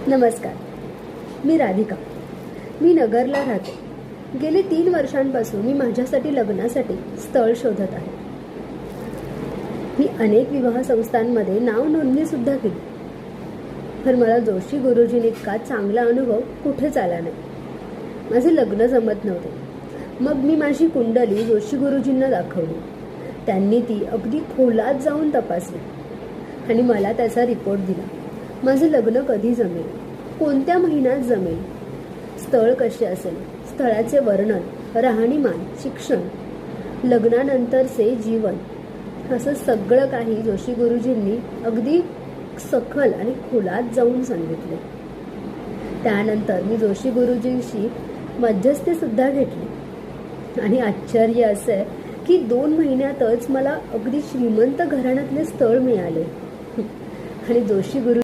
नमस्कार, मी राधिका. मी नगरला राहते. गेली 3 वर्षांपासून मी माझ्यासाठी लग्नासाठी स्थळ शोधत आहे. मी अनेक विवाह संस्थांमध्ये नाव नोंदणी सुद्धा केली, पण मला जोशी गुरुजींनी इतका चांगला अनुभव कुठेच आला नाही. माझे लग्न जमत नव्हते. मग मी माझी कुंडली जोशी गुरुजींना दाखवली. त्यांनी ती अगदी खोलात जाऊन तपासली आणि मला त्याचा रिपोर्ट दिला. माझं लग्न कधी जमेल, कोणत्या महिन्यात जमेल, स्थळ कसे असेल, स्थळाचे वर्णन, राहणीमान, शिक्षण, लग्नानंतरचे जीवन, असं सगळं काही जोशी गुरुजींनी अगदी सखोल आणि खोलात जाऊन सांगितले. त्यानंतर मी जोशी गुरुजींशी मध्यस्थी सुद्धा घेतली आणि आश्चर्य असं आहे की 2 महिन्यातच मला अगदी श्रीमंत घराण्यातले स्थळ मिळाले. आणि जोशी गुरु